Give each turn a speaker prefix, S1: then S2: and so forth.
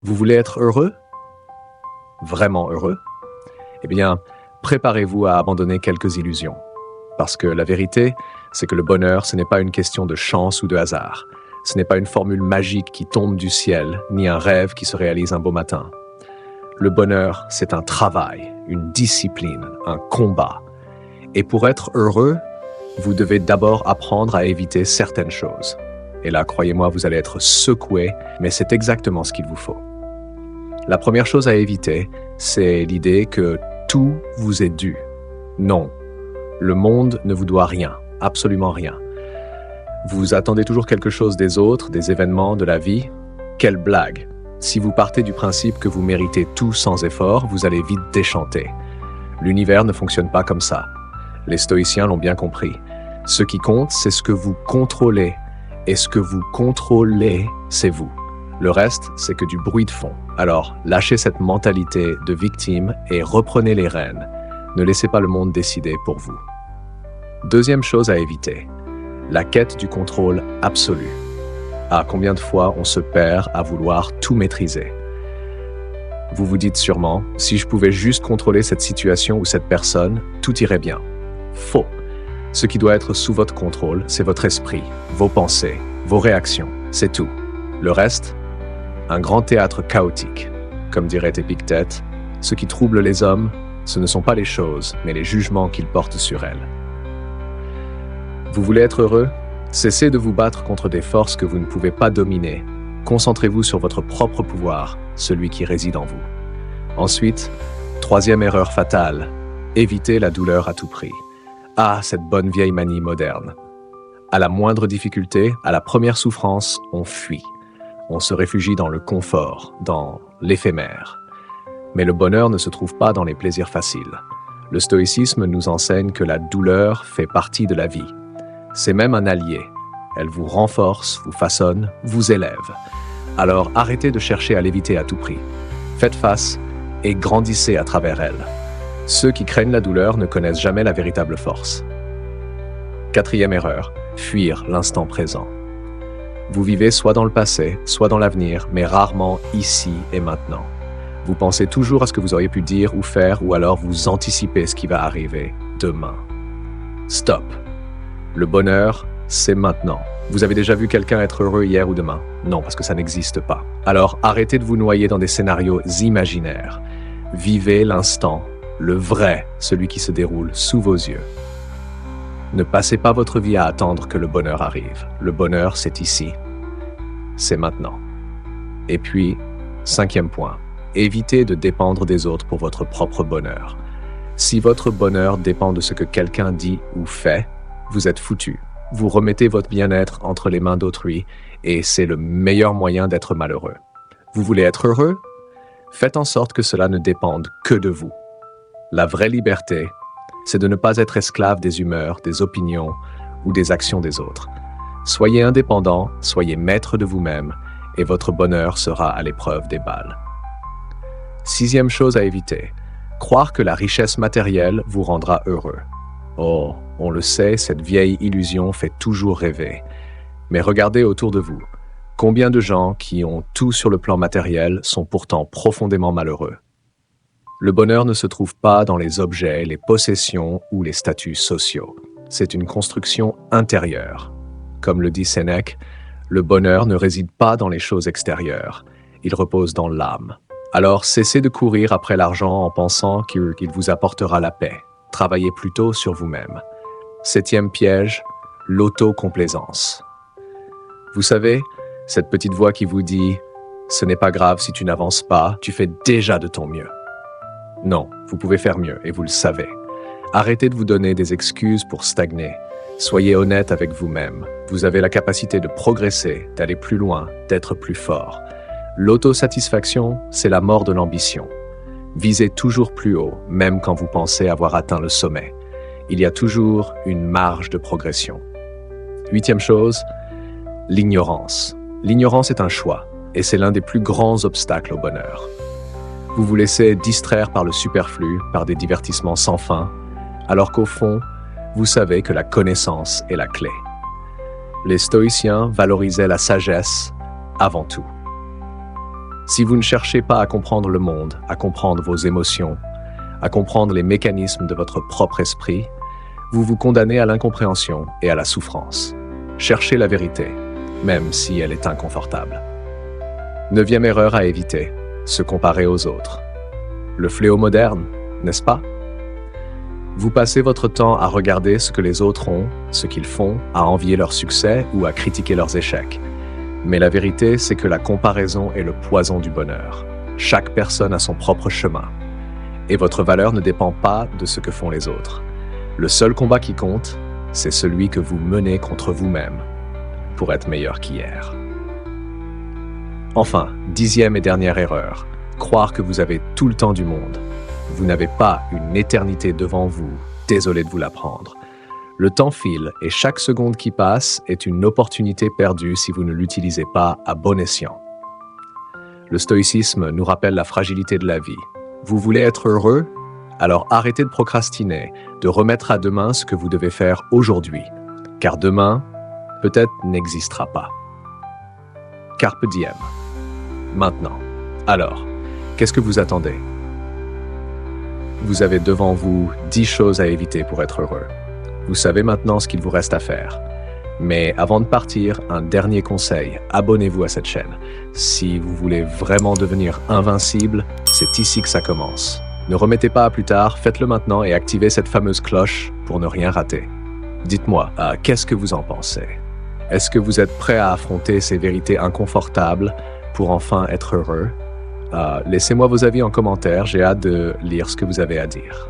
S1: Vous voulez être heureux? Vraiment heureux? Eh bien, préparez-vous à abandonner quelques illusions. Parce que la vérité, c'est que le bonheur, ce n'est pas une question de chance ou de hasard. Ce n'est pas une formule magique qui tombe du ciel, ni un rêve qui se réalise un beau matin. Le bonheur, c'est un travail, une discipline, un combat. Et pour être heureux, vous devez d'abord apprendre à éviter certaines choses. Et là, croyez-moi, vous allez être secoué, mais c'est exactement ce qu'il vous faut. La première chose à éviter, c'est l'idée que tout vous est dû. Non, le monde ne vous doit rien, absolument rien. Vous attendez toujours quelque chose des autres, des événements, de la vie? Quelle blague! Si vous partez du principe que vous méritez tout sans effort, vous allez vite déchanter. L'univers ne fonctionne pas comme ça. Les stoïciens l'ont bien compris. Ce qui compte, c'est ce que vous contrôlez. Et ce que vous contrôlez, c'est vous. Le reste, c'est que du bruit de fond. Alors, lâchez cette mentalité de victime et reprenez les rênes. Ne laissez pas le monde décider pour vous. Deuxième chose à éviter, la quête du contrôle absolu. Ah, combien de fois on se perd à vouloir tout maîtriser. Vous vous dites sûrement, si je pouvais juste contrôler cette situation ou cette personne, tout irait bien. Faux. Ce qui doit être sous votre contrôle, c'est votre esprit, vos pensées, vos réactions, c'est tout. Le reste, un grand théâtre chaotique. Comme dirait Épictète, ce qui trouble les hommes, ce ne sont pas les choses, mais les jugements qu'ils portent sur elles. Vous voulez être heureux? Cessez de vous battre contre des forces que vous ne pouvez pas dominer. Concentrez-vous sur votre propre pouvoir, celui qui réside en vous. Ensuite, troisième erreur fatale, évitez la douleur à tout prix. Ah, cette bonne vieille manie moderne. À la moindre difficulté, à la première souffrance, on fuit. On se réfugie dans le confort, dans l'éphémère. Mais le bonheur ne se trouve pas dans les plaisirs faciles. Le stoïcisme nous enseigne que la douleur fait partie de la vie. C'est même un allié. Elle vous renforce, vous façonne, vous élève. Alors arrêtez de chercher à l'éviter à tout prix. Faites face et grandissez à travers elle. Ceux qui craignent la douleur ne connaissent jamais la véritable force. Quatrième erreur, fuir l'instant présent. Vous vivez soit dans le passé, soit dans l'avenir, mais rarement ici et maintenant. Vous pensez toujours à ce que vous auriez pu dire ou faire, ou alors vous anticipez ce qui va arriver demain. Stop. Le bonheur, c'est maintenant. Vous avez déjà vu quelqu'un être heureux hier ou demain? Non, parce que ça n'existe pas. Alors arrêtez de vous noyer dans des scénarios imaginaires. Vivez l'instant, le vrai, celui qui se déroule sous vos yeux. Ne passez pas votre vie à attendre que le bonheur arrive. Le bonheur, c'est ici. C'est maintenant. Et puis, cinquième point, évitez de dépendre des autres pour votre propre bonheur. Si votre bonheur dépend de ce que quelqu'un dit ou fait, vous êtes foutu. Vous remettez votre bien-être entre les mains d'autrui et c'est le meilleur moyen d'être malheureux. Vous voulez être heureux? Faites en sorte que cela ne dépende que de vous. La vraie liberté, c'est de ne pas être esclave des humeurs, des opinions ou des actions des autres. Soyez indépendant, soyez maître de vous-même et votre bonheur sera à l'épreuve des balles. Sixième chose à éviter, croire que la richesse matérielle vous rendra heureux. Oh, on le sait, cette vieille illusion fait toujours rêver. Mais regardez autour de vous. Combien de gens qui ont tout sur le plan matériel sont pourtant profondément malheureux? Le bonheur ne se trouve pas dans les objets, les possessions ou les statuts sociaux. C'est une construction intérieure. Comme le dit Sénèque, le bonheur ne réside pas dans les choses extérieures. Il repose dans l'âme. Alors cessez de courir après l'argent en pensant qu'il vous apportera la paix. Travaillez plutôt sur vous-même. Septième piège, l'autocomplaisance. Vous savez, cette petite voix qui vous dit « Ce n'est pas grave si tu n'avances pas, tu fais déjà de ton mieux ». Non, vous pouvez faire mieux et vous le savez. Arrêtez de vous donner des excuses pour stagner. Soyez honnête avec vous-même. Vous avez la capacité de progresser, d'aller plus loin, d'être plus fort. L'autosatisfaction, c'est la mort de l'ambition. Visez toujours plus haut, même quand vous pensez avoir atteint le sommet. Il y a toujours une marge de progression. Huitième chose, l'ignorance. L'ignorance est un choix, et c'est l'un des plus grands obstacles au bonheur. Vous vous laissez distraire par le superflu, par des divertissements sans fin, alors qu'au fond, vous savez que la connaissance est la clé. Les stoïciens valorisaient la sagesse avant tout. Si vous ne cherchez pas à comprendre le monde, à comprendre vos émotions, à comprendre les mécanismes de votre propre esprit, vous vous condamnez à l'incompréhension et à la souffrance. Cherchez la vérité, même si elle est inconfortable. 9e erreur à éviter, se comparer aux autres. Le fléau moderne, n'est-ce pas? Vous passez votre temps à regarder ce que les autres ont, ce qu'ils font, à envier leur succès ou à critiquer leurs échecs. Mais la vérité, c'est que la comparaison est le poison du bonheur. Chaque personne a son propre chemin. Et votre valeur ne dépend pas de ce que font les autres. Le seul combat qui compte, c'est celui que vous menez contre vous-même pour être meilleur qu'hier. Enfin, 10e et dernière erreur, croire que vous avez tout le temps du monde. Vous n'avez pas une éternité devant vous, désolé de vous l'apprendre. Le temps file et chaque seconde qui passe est une opportunité perdue si vous ne l'utilisez pas à bon escient. Le stoïcisme nous rappelle la fragilité de la vie. Vous voulez être heureux? Alors arrêtez de procrastiner, de remettre à demain ce que vous devez faire aujourd'hui, car demain, peut-être n'existera pas. Carpe diem. Maintenant. Alors, qu'est-ce que vous attendez? Vous avez devant vous 10 choses à éviter pour être heureux. Vous savez maintenant ce qu'il vous reste à faire. Mais avant de partir, un dernier conseil, abonnez-vous à cette chaîne. Si vous voulez vraiment devenir invincible, c'est ici que ça commence. Ne remettez pas à plus tard, faites-le maintenant et activez cette fameuse cloche pour ne rien rater. Dites-moi, qu'est-ce que vous en pensez? Est-ce que vous êtes prêt à affronter ces vérités inconfortables pour enfin être heureux? Laissez-moi vos avis en commentaire, j'ai hâte de lire ce que vous avez à dire.